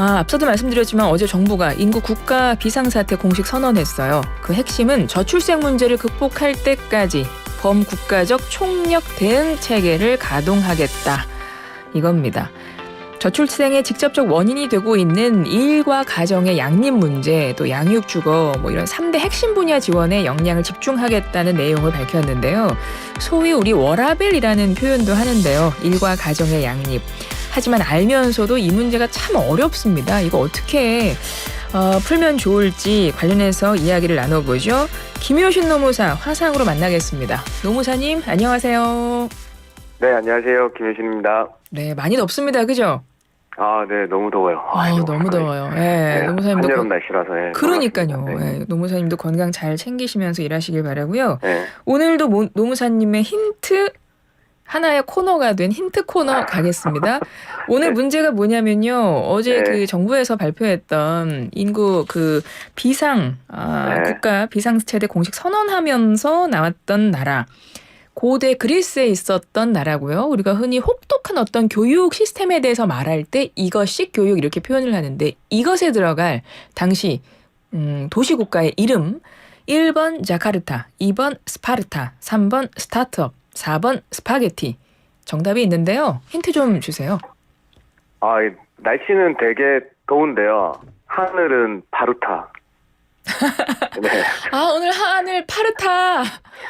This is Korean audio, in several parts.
앞서도 말씀드렸지만 어제 정부가 인구 국가 비상사태 공식 선언했어요. 그 핵심은 저출생 문제를 극복할 때까지 범국가적 총력 대응 체계를 가동하겠다. 이겁니다. 저출생의 직접적 원인이 되고 있는 일과 가정의 양립 문제, 또 양육주거, 이런 3대 핵심 분야 지원에 역량을 집중하겠다는 내용을 밝혔는데요. 소위 우리 워라밸이라는 표현도 하는데요. 일과 가정의 양립. 하지만 알면서도 이 문제가 참 어렵습니다. 이거 어떻게 풀면 좋을지 관련해서 이야기를 나눠보죠. 김효신 노무사 화상으로 만나겠습니다. 노무사님 안녕하세요. 네, 안녕하세요. 김효신입니다. 네, 많이 덥습니다. 그죠? 네, 너무 더워요. 너무 더워요. 네, 노무사님도 한여름 날씨라서. 그러니까요. 네. 네, 노무사님도 건강 잘 챙기시면서 일하시길 바라고요. 네. 오늘도 노무사님의 힌트 하나의 코너가 된 힌트 코너 가겠습니다. 오늘 네. 문제가 뭐냐면요. 어제 네. 그 정부에서 발표했던 인구 국가 비상세대 공식 선언하면서 나왔던 나라. 고대 그리스에 있었던 나라고요. 우리가 흔히 혹독한 어떤 교육 시스템에 대해서 말할 때 이것식 교육 이렇게 표현을 하는데 이것에 들어갈 당시 도시국가의 이름 1번 자카르타, 2번 스파르타, 3번 스타트업, 4번 스파게티. 정답이 있는데요. 힌트 좀 주세요. 날씨는 되게 더운데요. 하늘은 바루타. 네. 오늘 하늘 파르타.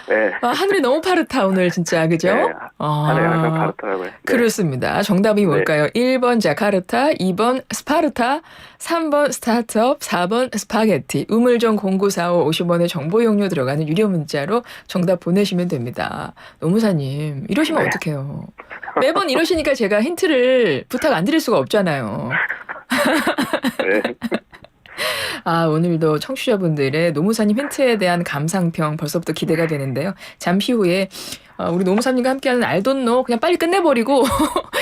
네. 하늘이 너무 파르타 오늘 진짜 그죠? 네. 하늘이 항상 바루타라고요. 네. 그렇습니다. 정답이 뭘까요? 네. 1번 자카르타, 2번 스파르타, 3번 스타트업, 4번 스파게티. 우물정 0945 50원의 정보 용료 들어가는 유료 문자로 정답 보내시면 됩니다. 노무사님 이러시면 어떡해요? 매번 이러시니까 제가 힌트를 부탁 안 드릴 수가 없잖아요. 네. 오늘도 청취자분들의 노무사님 힌트에 대한 감상평 벌써부터 기대가 되는데요. 잠시 후에 우리 노무사님과 함께하는 알돈노 그냥 빨리 끝내버리고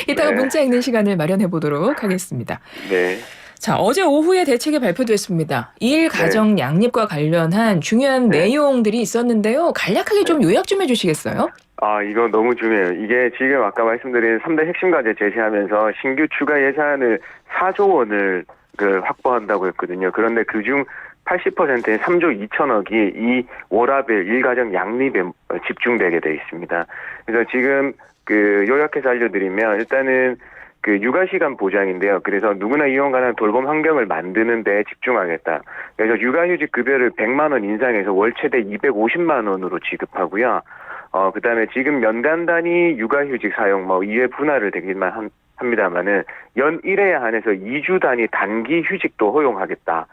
이따가 네. 문자 읽는 시간을 마련해 보도록 하겠습니다. 네. 자, 어제 오후에 대책이 발표됐습니다. 일 가정 양립과 관련한 중요한 내용들이 있었는데요. 간략하게 좀 요약 좀 해주시겠어요? 이거 너무 중요해요. 이게 지금 아까 말씀드린 3대 핵심 과제 제시하면서 신규 추가 예산을 4조 원을 확보한다고 했거든요. 그런데 그중 80%인 3조 2천억이 이 워라밸 일가정 양립에 집중되게 돼 있습니다. 그래서 지금 요약해서 알려드리면 일단은 육아시간 보장인데요. 그래서 누구나 이용 가능한 돌봄 환경을 만드는 데 집중하겠다. 그래서 육아휴직 급여를 100만 원 인상해서 월 최대 250만 원으로 지급하고요. 그다음에 지금 연간 단위 육아휴직 사용 이외 분할을 되기만 합니다만은 연 1회에 한해서 2주 단위 단기 휴직도 허용하겠다.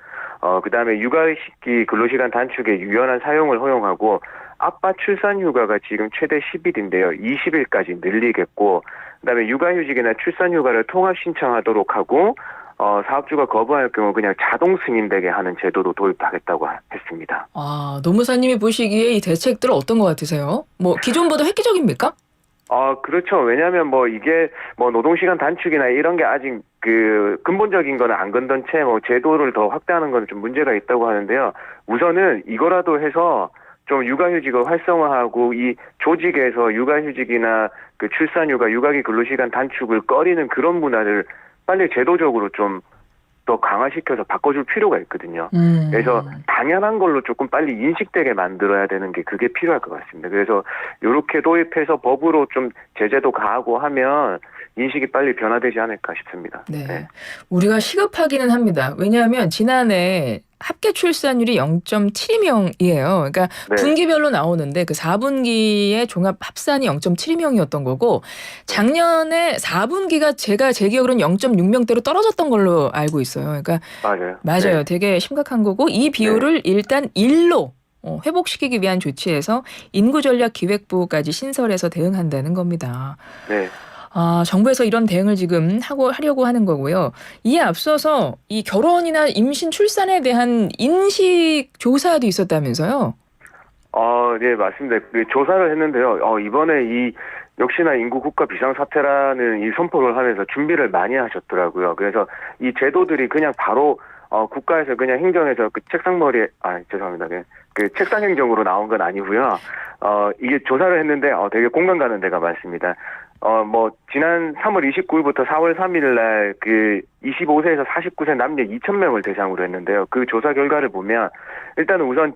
그다음에 육아시기 근로시간 단축의 유연한 사용을 허용하고 아빠 출산 휴가가 지금 최대 10일인데요. 20일까지 늘리겠고 그다음에 육아휴직이나 출산 휴가를 통합 신청하도록 하고 사업주가 거부할 경우 그냥 자동 승인되게 하는 제도도 도입하겠다고 했습니다. 노무사님이 보시기에 이 대책들 어떤 것 같으세요? 기존보다 획기적입니까? 그렇죠. 왜냐하면 이게 노동시간 단축이나 이런 게 아직 근본적인 거는 안 건든 채 제도를 더 확대하는 건 좀 문제가 있다고 하는데요. 우선은 이거라도 해서 좀 육아휴직을 활성화하고 이 조직에서 육아휴직이나 출산휴가, 육아기 근로시간 단축을 꺼리는 그런 문화를 빨리 제도적으로 좀 더 강화시켜서 바꿔줄 필요가 있거든요. 그래서 당연한 걸로 조금 빨리 인식되게 만들어야 되는 게 그게 필요할 것 같습니다. 그래서 이렇게 도입해서 법으로 좀 제재도 가하고 하면 인식이 빨리 변화되지 않을까 싶습니다. 네. 우리가 시급하기는 합니다. 왜냐하면 지난해 합계 출산율이 0.72명이에요. 그러니까 분기별로 나오는데 그 4분기의 종합 합산이 0.72명이었던 거고 작년에 4분기가 제 기억으로는 0.6명대로 떨어졌던 걸로 알고 있어요. 그러니까 맞아요. 되게 심각한 거고 이 비율을 일단 1로 회복시키기 위한 조치에서 인구전략기획부까지 신설해서 대응한다는 겁니다. 네. 정부에서 이런 대응을 지금 하려고 하는 거고요. 이에 앞서서 이 결혼이나 임신, 출산에 대한 인식 조사도 있었다면서요? 네, 맞습니다. 조사를 했는데요. 이번에 역시나 인구 국가 비상사태라는 이 선포를 하면서 준비를 많이 하셨더라고요. 그래서 이 제도들이 그냥 바로 국가에서 그냥 행정에서 책상머리에 죄송합니다. 책상 행정으로 나온 건 아니고요. 이게 조사를 했는데 되게 공감 가는 데가 많습니다. 지난 3월 29일부터 4월 3일 날 그 25세에서 49세 남녀 2,000명을 대상으로 했는데요. 그 조사 결과를 보면 일단은 우선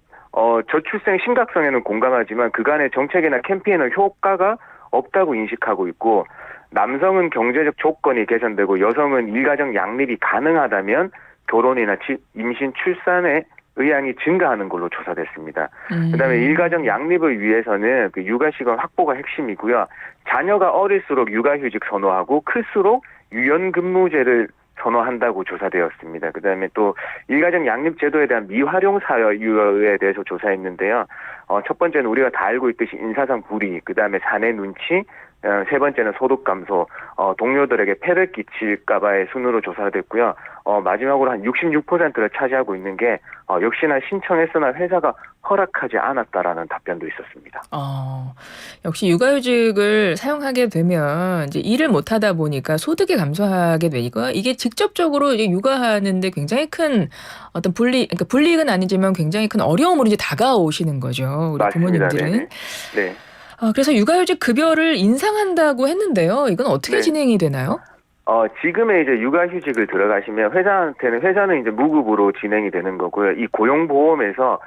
저출생 심각성에는 공감하지만 그간의 정책이나 캠페인은 효과가 없다고 인식하고 있고, 남성은 경제적 조건이 개선되고 여성은 일가정 양립이 가능하다면 결혼이나 임신, 출산의 의향이 증가하는 걸로 조사됐습니다. 그다음에 일가정 양립을 위해서는 그 육아시간 확보가 핵심이고요. 자녀가 어릴수록 육아휴직 선호하고 클수록 유연근무제를 선호한다고 조사되었습니다. 그다음에 또 일가정 양립 제도에 대한 미활용 사유에 대해서 조사했는데요. 첫 번째는 우리가 다 알고 있듯이 인사상 불이익, 그다음에 사내 눈치, 세 번째는 소득 감소, 동료들에게 폐를 끼칠까봐의 순으로 조사됐고요. 마지막으로 한 66%를 차지하고 있는 게 역시나 신청했으나 회사가 허락하지 않았다라는 답변도 있었습니다. 역시 육아휴직을 사용하게 되면 이제 일을 못하다 보니까 소득이 감소하게 되니까 이게 직접적으로 이제 육아하는데 굉장히 큰 어떤 그러니까 불이익은 아니지만 굉장히 큰 어려움으로 이제 다가오시는 거죠. 우리 맞습니다. 부모님들은. 네네. 네. 그래서 육아휴직 급여를 인상한다고 했는데요. 이건 어떻게 네. 진행이 되나요? 지금의 이제 육아휴직을 들어가시면 회사는 이제 무급으로 진행이 되는 거고요. 이 고용보험에서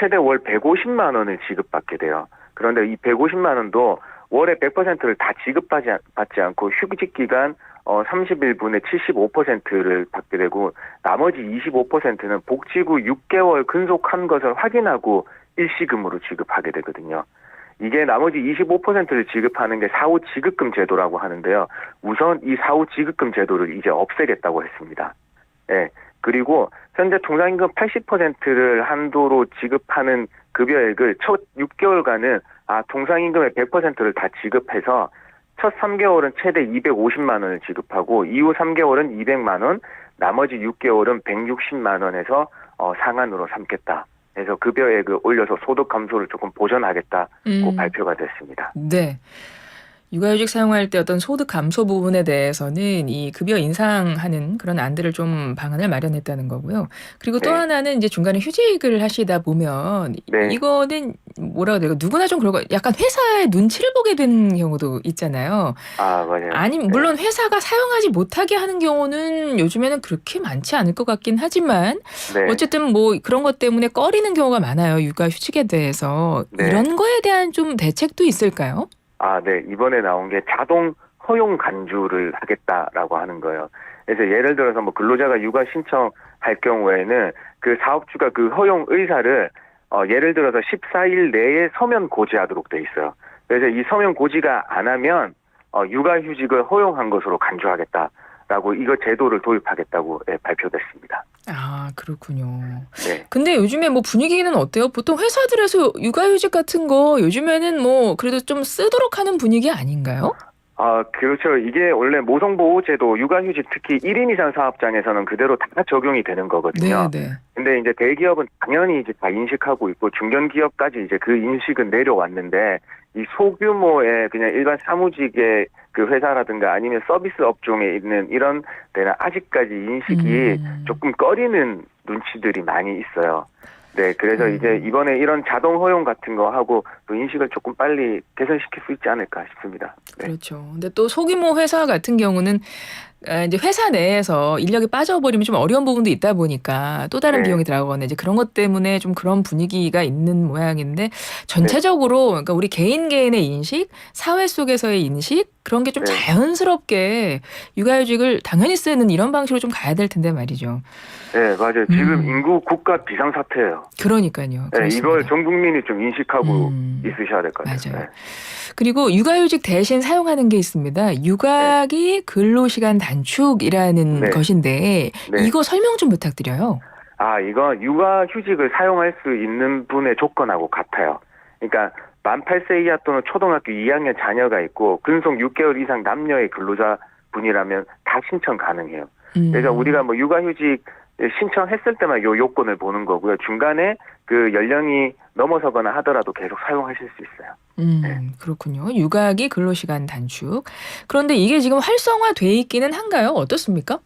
최대 월 150만 원을 지급받게 돼요. 그런데 이 150만 원도 월에 100%를 다 지급받지 않고 휴직 기간 30일분의 75%를 받게 되고, 나머지 25%는 복직 후 6개월 근속한 것을 확인하고 일시금으로 지급하게 되거든요. 이게 나머지 25%를 지급하는 게 사후 지급금 제도라고 하는데요. 우선 이 사후 지급금 제도를 이제 없애겠다고 했습니다. 예. 그리고 현재 통상임금 80%를 한도로 지급하는 급여액을 첫 6개월간은 통상임금의 100%를 다 지급해서 첫 3개월은 최대 250만 원을 지급하고 이후 3개월은 200만 원, 나머지 6개월은 160만 원에서 상한으로 삼겠다. 그래서 급여액을 올려서 소득 감소를 조금 보전하겠다고 발표가 됐습니다. 네. 육아휴직 사용할 때 어떤 소득 감소 부분에 대해서는 이 급여 인상하는 그런 안들을 좀 방안을 마련했다는 거고요. 그리고 또 네. 하나는 이제 중간에 휴직을 하시다 보면 네. 이거는 뭐라고 해야 될까? 누구나 좀 그런 거 약간 회사의 눈치를 보게 되는 경우도 있잖아요. 맞아요. 아니면 물론 회사가 사용하지 못하게 하는 경우는 요즘에는 그렇게 많지 않을 것 같긴 하지만 네. 어쨌든 뭐 그런 것 때문에 꺼리는 경우가 많아요. 육아휴직에 대해서. 네. 이런 거에 대한 좀 대책도 있을까요? 네. 이번에 나온 게 자동 허용 간주를 하겠다라고 하는 거예요. 그래서 예를 들어서 뭐 근로자가 육아 신청할 경우에는 그 사업주가 그 허용 의사를 예를 들어서 14일 내에 서면 고지하도록 돼 있어요. 그래서 이 서면 고지가 안 하면 육아휴직을 허용한 것으로 간주하겠다라고 이거 제도를 도입하겠다고 발표됐습니다. 그렇군요. 네. 근데 요즘에 뭐 분위기는 어때요? 보통 회사들에서 육아휴직 같은 거 요즘에는 뭐 그래도 좀 쓰도록 하는 분위기 아닌가요? 그렇죠. 이게 원래 모성보호제도 육아휴직 특히 1인 이상 사업장에서는 그대로 다 적용이 되는 거거든요. 네. 근데 이제 대기업은 당연히 이제 다 인식하고 있고 중견기업까지 이제 그 인식은 내려왔는데, 이 소규모의 그냥 일반 사무직의 그 회사라든가 아니면 서비스 업종에 있는 이런 데는 아직까지 인식이 조금 꺼리는 눈치들이 많이 있어요. 네, 그래서 이제 이번에 이런 자동 허용 같은 거 하고 또 인식을 조금 빨리 개선시킬 수 있지 않을까 싶습니다. 네. 그렇죠. 근데 또 소규모 회사 같은 경우는 이제 회사 내에서 인력이 빠져버리면 좀 어려운 부분도 있다 보니까 또 다른 네. 비용이 들어가거나 이제 그런 것 때문에 좀 그런 분위기가 있는 모양인데 전체적으로 그러니까 우리 개인의 인식, 사회 속에서의 인식 그런 게 좀 네. 자연스럽게 육아휴직을 당연히 쓰는 이런 방식으로 좀 가야 될 텐데 말이죠. 네, 맞아요. 지금 인구 국가 비상사태예요. 그러니까요. 네, 그렇습니다. 이걸 전 국민이 좀 인식하고 있으셔야 될 것 같아요. 맞아요. 네. 그리고 육아휴직 대신 사용하는 게 있습니다. 육아기 근로시간 단축이라는 네. 것인데 네. 이거 설명 좀 부탁드려요. 이거 육아휴직을 사용할 수 있는 분의 조건하고 같아요. 그러니까 만 8세 이하 또는 초등학교 2학년 자녀가 있고 근속 6개월 이상 남녀의 근로자 분이라면 다 신청 가능해요. 그래서 우리가 뭐 육아휴직 신청했을 때만 요 요건을 보는 거고요. 중간에 그 연령이 넘어서거나 하더라도 계속 사용하실 수 있어요. 그렇군요. 육아기 근로시간 단축. 그런데 이게 지금 활성화돼 있기는 한가요? 어떻습니까?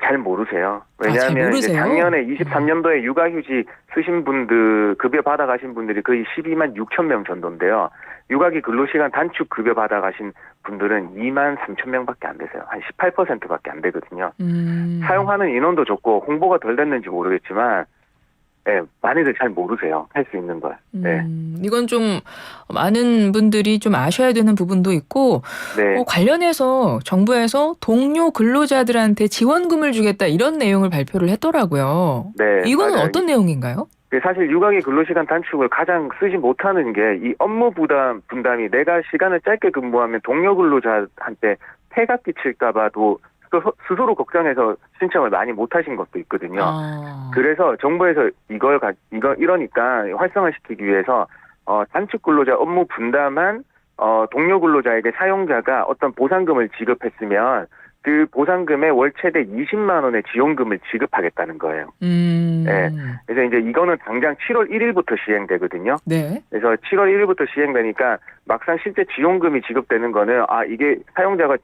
잘 모르세요. 잘 왜냐하면 이제 모르세요? 작년에 23년도에 육아휴직 쓰신 분들, 급여 받아가신 분들이 거의 12만 6천 명 정도인데요. 육아기 근로시간 단축 급여 받아가신 분들은 2만 3천 명밖에 안 되세요. 한 18%밖에 안 되거든요. 사용하는 인원도 적고 홍보가 덜 됐는지 모르겠지만 네, 많이들 잘 모르세요. 할 수 있는 걸. 네. 이건 좀 많은 분들이 좀 아셔야 되는 부분도 있고 네. 관련해서 정부에서 동료 근로자들한테 지원금을 주겠다 이런 내용을 발표를 했더라고요. 네, 이거는 맞아요. 어떤 내용인가요? 사실 육아기 근로시간 단축을 가장 쓰지 못하는 게 이 업무 분담이 내가 시간을 짧게 근무하면 동료 근로자한테 폐가 끼칠까봐도 스스로 걱정해서 신청을 많이 못하신 것도 있거든요. 그래서 정부에서 이러니까 활성화시키기 위해서 단축 근로자 업무 분담한 동료 근로자에게 사용자가 어떤 보상금을 지급했으면 그 보상금에 월 최대 20만 원의 지원금을 지급하겠다는 거예요. 네. 그래서 이제 이거는 당장 7월 1일부터 시행되거든요. 네. 그래서 7월 1일부터 시행되니까 막상 실제 지원금이 지급되는 거는 이게 사용자가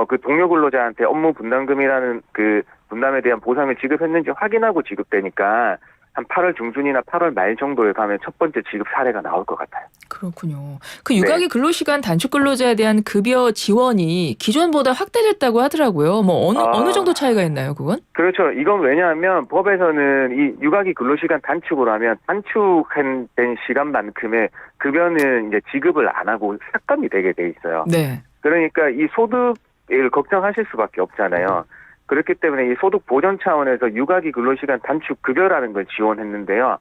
그 동료 근로자한테 업무 분담금이라는 그 분담에 대한 보상을 지급했는지 확인하고 지급되니까 한 8월 중순이나 8월 말 정도에 가면 첫 번째 지급 사례가 나올 것 같아요. 그렇군요. 그 육아기 근로시간 단축 근로자에 대한 급여 지원이 기존보다 확대됐다고 하더라고요. 뭐 어느 정도 차이가 있나요, 그건? 그렇죠. 이건 왜냐하면 법에서는 이 육아기 근로시간 단축을 하면 단축된 시간만큼의 급여는 이제 지급을 안 하고 삭감이 되게 돼 있어요. 네. 그러니까 이 소득을 걱정하실 수밖에 없잖아요. 그렇기 때문에 이 소득 보전 차원에서 육아기 근로시간 단축 급여라는 걸 지원했는데요.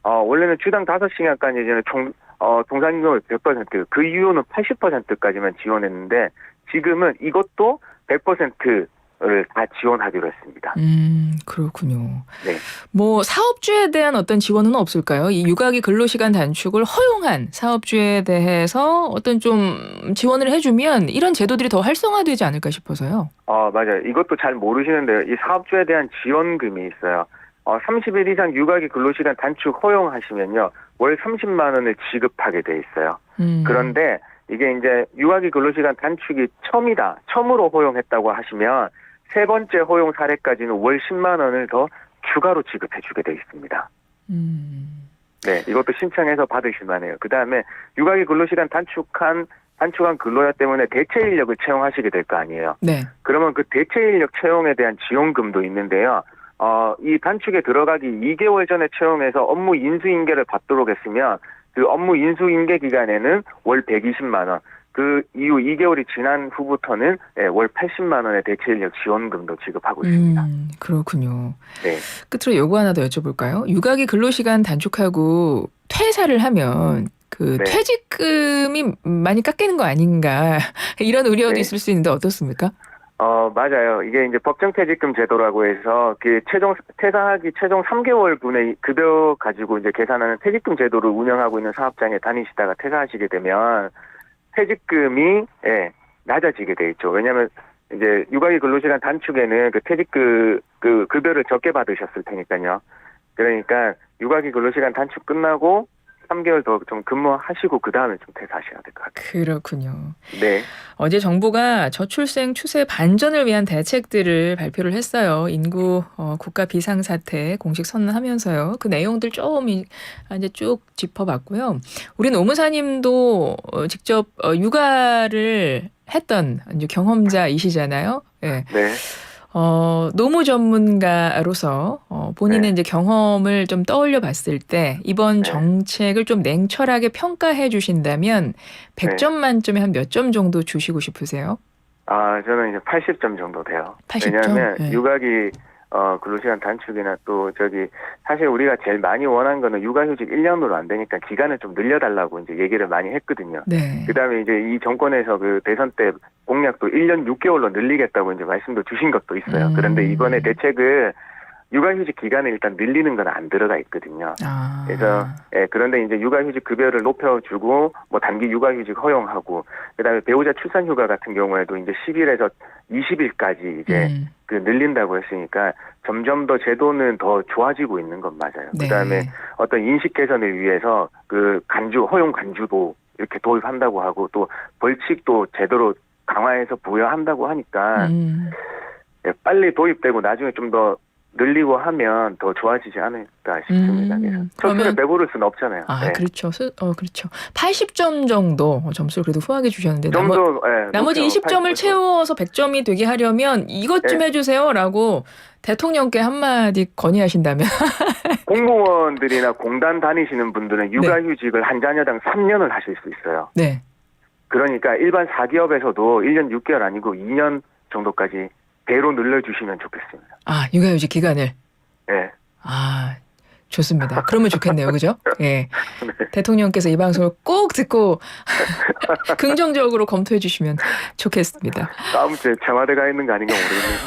원래는 주당 5시간까지 이제는 동산임금을 100%, 그 이후는 80%까지만 지원했는데 지금은 이것도 100%를 다 지원하기로 했습니다. 그렇군요. 네. 뭐 사업주에 대한 어떤 지원은 없을까요? 이 육아기 근로시간 단축을 허용한 사업주에 대해서 어떤 좀 지원을 해주면 이런 제도들이 더 활성화되지 않을까 싶어서요. 맞아요. 이것도 잘 모르시는데요. 이 사업주에 대한 지원금이 있어요. 30일 이상 육아기 근로시간 단축 허용하시면요. 월 30만 원을 지급하게 돼 있어요. 그런데 이게 이제 육아기 근로시간 단축이 처음으로 허용했다고 하시면 세 번째 허용 사례까지는 월 10만 원을 더 추가로 지급해 주게 돼 있습니다. 네, 이것도 신청해서 받으실 만해요. 그다음에 육아기 근로시간 단축한 근로자 때문에 대체 인력을 채용하시게 될 거 아니에요. 네. 그러면 그 대체 인력 채용에 대한 지원금도 있는데요. 이 단축에 들어가기 2개월 전에 채용해서 업무 인수인계를 받도록 했으면 그 업무 인수인계 기간에는 월 120만 원, 그 이후 2개월이 지난 후부터는 월 80만 원의 대체 인력 지원금도 지급하고 있습니다. 그렇군요. 네. 끝으로 요거 하나 더 여쭤볼까요? 육아기 근로시간 단축하고 퇴사를 하면 그 네. 퇴직금이 많이 깎이는 거 아닌가 이런 우려도 네. 있을 수 있는데 어떻습니까? 맞아요. 이게 이제 법정퇴직금 제도라고 해서 그 퇴사하기 최종 3개월 분의 급여 가지고 이제 계산하는 퇴직금 제도를 운영하고 있는 사업장에 다니시다가 퇴사하시게 되면 퇴직금이 낮아지게 돼 있죠. 왜냐하면 이제 육아기 근로시간 단축에는 그 급여를 적게 받으셨을 테니까요. 그러니까 육아기 근로시간 단축 끝나고 3개월 더 좀 근무하시고 그 다음에 좀 퇴사하셔야 될 것 같아요. 그렇군요. 네. 어제 정부가 저출생 추세 반전을 위한 대책들을 발표를 했어요. 인구 국가 비상사태 공식 선언하면서요. 그 내용들 좀 이제 쭉 짚어봤고요. 우리 노무사님도 직접 육아를 했던 이제 경험자이시잖아요. 네. 네. 노무 전문가로서 본인의 이제 경험을 좀 떠올려 봤을 때 이번 정책을 좀 냉철하게 평가해 주신다면 100점 만점에 한 몇 점 정도 주시고 싶으세요? 저는 이제 80점 정도 돼요. 80점? 왜냐하면 네. 육아기 근로시간 단축이나 또 사실 우리가 제일 많이 원한 거는 육아휴직 1년으로 안 되니까 기간을 좀 늘려달라고 이제 얘기를 많이 했거든요. 네. 그다음에 이제 이 정권에서 그 대선 때 공약도 1년 6개월로 늘리겠다고 이제 말씀도 주신 것도 있어요. 그런데 이번에 대책을 육아휴직 기간을 일단 늘리는 건 안 들어가 있거든요. 그래서 그런데 이제 육아휴직 급여를 높여주고 뭐 단기 육아휴직 허용하고 그다음에 배우자 출산휴가 같은 경우에도 이제 10일에서 20일까지 이제 그 늘린다고 했으니까 점점 더 제도는 더 좋아지고 있는 건 맞아요. 네. 그다음에 어떤 인식 개선을 위해서 그 허용 간주도 이렇게 도입한다고 하고 또 벌칙도 제대로 강화해서 부여한다고 하니까 빨리 도입되고 나중에 좀 더 늘리고 하면 더 좋아지지 않을까 싶습니다. 점수를 배부를 수는 없잖아요. 아, 그렇죠. 그렇죠. 80점 정도 점수를 그래도 후하게 주셨는데 나머지 20점을 80%. 채워서 100점이 되게 하려면 이것 좀 해주세요라고 대통령께 한마디 건의하신다면 공무원들이나 공단 다니시는 분들은 육아휴직을 한 자녀당 3년을 하실 수 있어요. 네. 그러니까 일반 사기업에서도 1년 6개월 아니고 2년 정도까지 배로 늘려주시면 좋겠습니다. 아, 육아휴직 기간을. 네. 아, 좋습니다. 그러면 좋겠네요. 그죠? 예. 대통령께서 이 방송을 꼭 듣고 긍정적으로 검토해 주시면 좋겠습니다. 다음 주에 청와대 가 있는 거 아닌가 모르겠네요.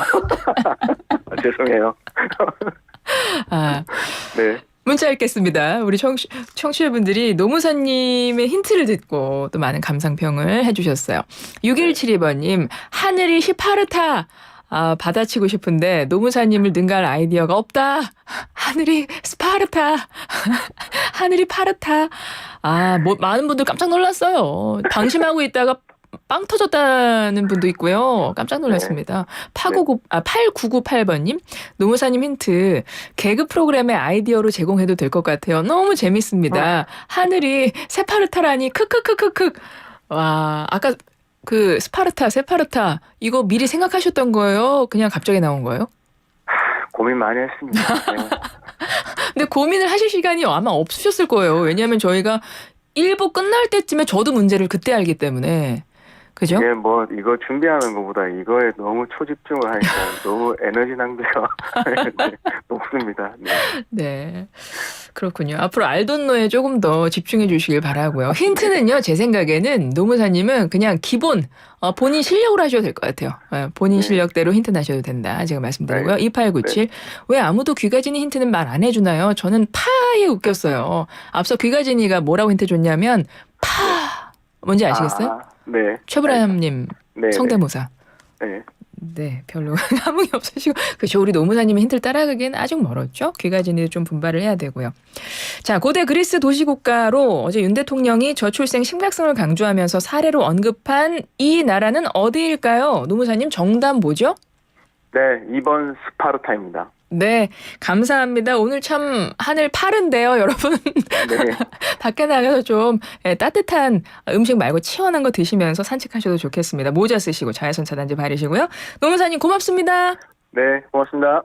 죄송해요. 아, 네. 문자 읽겠습니다. 우리 청취자분들이 노무사님의 힌트를 듣고 또 많은 감상평을 해주셨어요. 6172번님, 하늘이 시파르타. 아, 받아치고 싶은데 노무사님을 능가할 아이디어가 없다. 하늘이 스파르타. 하늘이 파르타. 아, 많은 분들 깜짝 놀랐어요. 방심하고 있다가 빵 터졌다는 분도 있고요. 깜짝 놀랐습니다. 8998번님, 노무사님 힌트, 개그 프로그램의 아이디어로 제공해도 될 것 같아요. 너무 재밌습니다. 하늘이 세파르타라니, 크크크크크. 와, 아까 그 스파르타, 세파르타, 이거 미리 생각하셨던 거예요? 그냥 갑자기 나온 거예요? 고민 많이 했습니다. 네. 근데 고민을 하실 시간이 아마 없으셨을 거예요. 왜냐하면 저희가 1부 끝날 때쯤에 저도 문제를 그때 알기 때문에. 그죠? 이게 이거 준비하는 것보다 이거에 너무 초집중을 하니까 너무 에너지 낭비가 높습니다. 네. 네. 그렇군요. 앞으로 알돈노에 조금 더 집중해 주시길 바라고요. 힌트는요, 제 생각에는 노무사님은 그냥 기본, 본인 실력으로 하셔도 될 것 같아요. 본인 실력대로 힌트 나셔도 된다. 제가 말씀드리고요. 2897. 왜 아무도 귀가진이 힌트는 말 안 해주나요? 저는 파에 웃겼어요. 앞서 귀가진이가 뭐라고 힌트 줬냐면, 뭔지 아시겠어요? 네. 최브라함님 성대모사. 네. 네, 별로 감흥이 없으시고. 그렇죠. 우리 노무사님의 힌트를 따라가기엔 아직 멀었죠. 귀가진이도 좀 분발을 해야 되고요. 자, 고대 그리스 도시국가로 어제 윤 대통령이 저출생 심각성을 강조하면서 사례로 언급한 이 나라는 어디일까요? 노무사님 정답 뭐죠? 네, 2번 스파르타입니다. 네, 감사합니다. 오늘 참 하늘 파른데요, 여러분. 네. 밖에 나가서 좀 따뜻한 음식 말고 시원한 거 드시면서 산책하셔도 좋겠습니다. 모자 쓰시고 자외선 차단제 바르시고요. 노무사님 고맙습니다. 네, 고맙습니다.